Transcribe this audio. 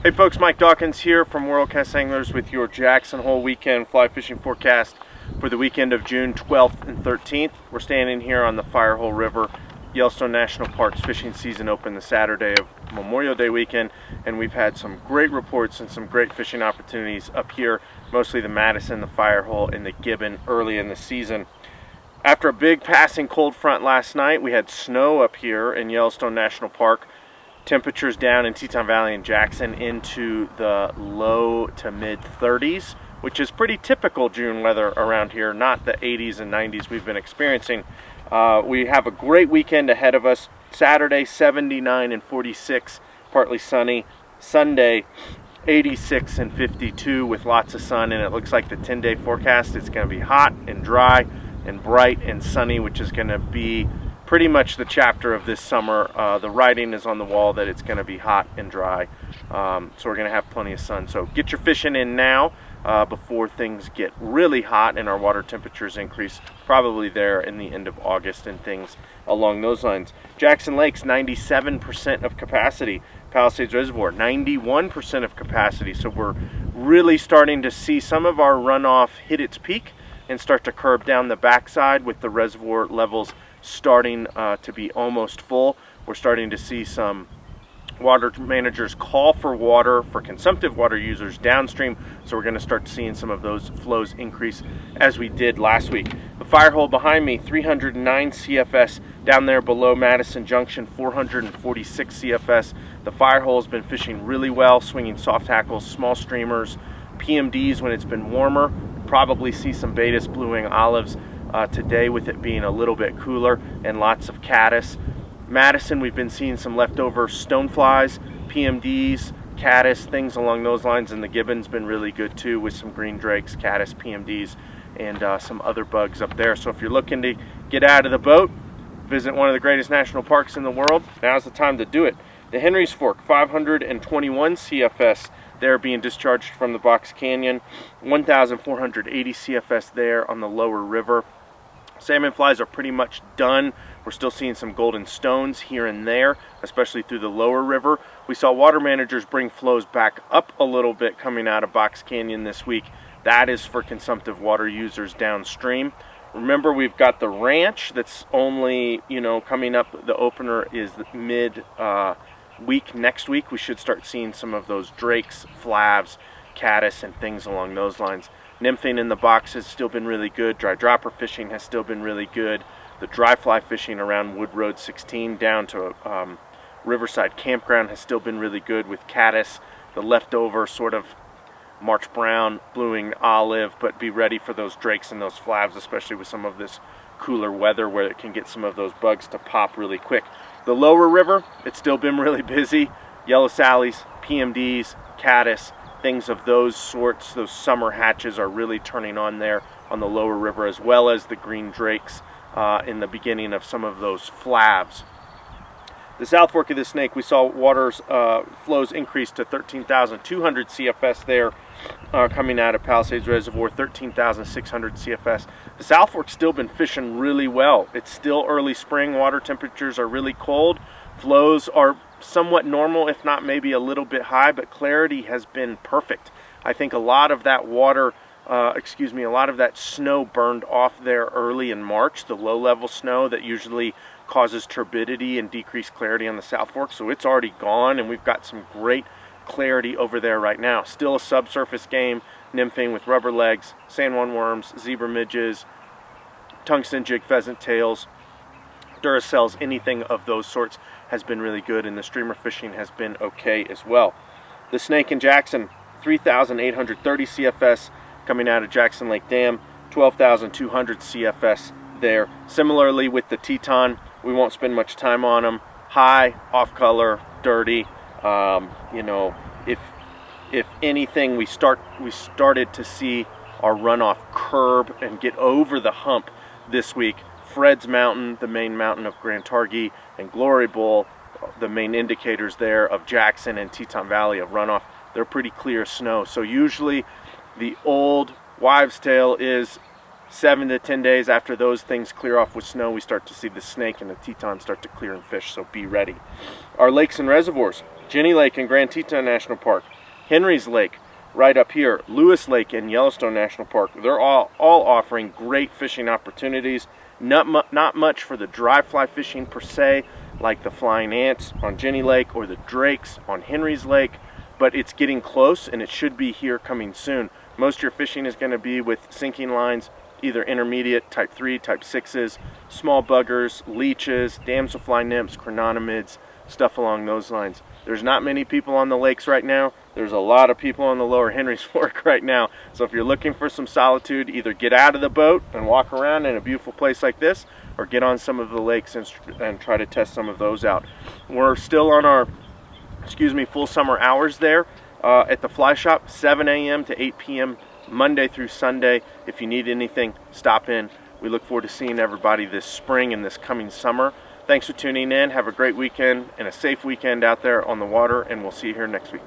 Hey folks, Mike Dawkins here from World Cast Anglers with your Jackson Hole weekend fly fishing forecast for the weekend of June 12th and 13th. We're standing here on the Firehole River. Yellowstone National Park's fishing season opened the Saturday of Memorial Day weekend, and we've had some great reports and some great fishing opportunities up here, mostly the Madison, the Firehole, and the Gibbon early in the season. After a big passing cold front last night, we had snow up here in Yellowstone National Park. Temperatures down in Teton Valley and Jackson into the low to mid 30s, which is pretty typical June weather around here, not the 80s and 90s we've been experiencing. We have a great weekend ahead of us. Saturday 79 and 46, partly sunny. Sunday 86 and 52 with lots of sun, and it looks like the 10-day forecast is going to be hot and dry and bright and sunny, which is going to be pretty much the chapter of this summer. The writing is on the wall that it's going to be hot and dry, so we're going to have plenty of sun. So get your fishing in now before things get really hot and our water temperatures increase, probably there in the end of August and things along those lines. Jackson Lake's 97% of capacity. Palisades Reservoir 91% of capacity. So we're really starting to see some of our runoff hit its peak and start to curb down the backside with the reservoir levels starting to be almost full. We're starting to see some water managers call for water for consumptive water users downstream, so we're going to start seeing some of those flows increase as we did last week. The Firehole behind me, 309 CFS. Down there below Madison Junction, 446 CFS. The Firehole has been fishing really well, swinging soft hackles, small streamers, PMDs when it's been warmer. Probably see some Baetis blue wing olives today with it being a little bit cooler, and lots of caddis. Madison, we've been seeing some leftover stoneflies, PMDs, caddis, things along those lines, and the Gibbon's been really good too with some green drakes, caddis, PMDs, and some other bugs up there. So if you're looking to get out of the boat, visit one of the greatest national parks in the world, now's the time to do it. The Henry's Fork, 521 CFS there being discharged from the Box Canyon, 1,480 CFS there on the lower river. Salmon flies are pretty much done. We're still seeing some golden stones here and there, especially through the lower river. We saw water managers bring flows back up a little bit coming out of Box Canyon this week. That is for consumptive water users downstream. Remember, we've got the ranch that's only, coming up. The opener is mid week next week. We should start seeing some of those drakes, flavs, caddis, and things along those lines. Nymphing in the box has still been really good. Dry dropper fishing has still been really good. The dry fly fishing around Wood Road 16 down to Riverside Campground has still been really good with caddis. The leftover sort of March brown, blue-winged olive, but be ready for those drakes and those flavs, especially with some of this cooler weather where it can get some of those bugs to pop really quick. The lower river, it's still been really busy. Yellow sallies, PMDs, caddis, things of those sorts. Those summer hatches are really turning on there on the lower river, as well as the green drakes in the beginning of some of those flavs. The South Fork of the Snake, we saw water's flows increase to 13,200 CFS there coming out of Palisades Reservoir, 13,600 CFS. The South Fork's still been fishing really well. It's still early spring. Water temperatures are really cold. Flows are somewhat normal, if not maybe a little bit high, but clarity has been perfect. I think a lot of that water, a lot of that snow burned off there early in March, the low-level snow that usually causes turbidity and decreased clarity on the South Fork. So it's already gone, and we've got some great clarity over there right now. Still a subsurface game, nymphing with rubber legs, San Juan worms, zebra midges, tungsten jig pheasant tails, Duracells, anything of those sorts has been really good, and the streamer fishing has been okay as well. The Snake in Jackson, 3,830 CFS coming out of Jackson Lake Dam, 12,200 CFS there. Similarly with the Teton, we won't spend much time on them. High, off color, dirty. If anything, we started to see our runoff curb and get over the hump this week. Fred's Mountain, the main mountain of Grand Targhee, and Glory Bowl, the main indicators there of Jackson and Teton Valley of runoff, they're pretty clear snow. So usually the old wives' tale is 7 to 10 days after those things clear off with snow, we start to see the Snake and the Teton start to clear and fish, so be ready. Our lakes and reservoirs, Jenny Lake and Grand Teton National Park, Henry's Lake, right up here, Lewis Lake in Yellowstone National Park. They're all offering great fishing opportunities. Not much for the dry fly fishing per se, like the flying ants on Jenny Lake or the drakes on Henry's Lake, but it's getting close and it should be here coming soon. Most of your fishing is going to be with sinking lines, either intermediate, type 3, type 6s, small buggers, leeches, damselfly nymphs, chrononomids, stuff along those lines. There's not many people on the lakes right now. There's a lot of people on the lower Henry's Fork right now. So if you're looking for some solitude, either get out of the boat and walk around in a beautiful place like this, or get on some of the lakes and try to test some of those out. We're still on our, full summer hours there at the Fly Shop, 7 a.m. to 8 p.m. Monday through Sunday. If you need anything, stop in. We look forward to seeing everybody this spring and this coming summer. Thanks for tuning in. Have a great weekend and a safe weekend out there on the water, and we'll see you here next week.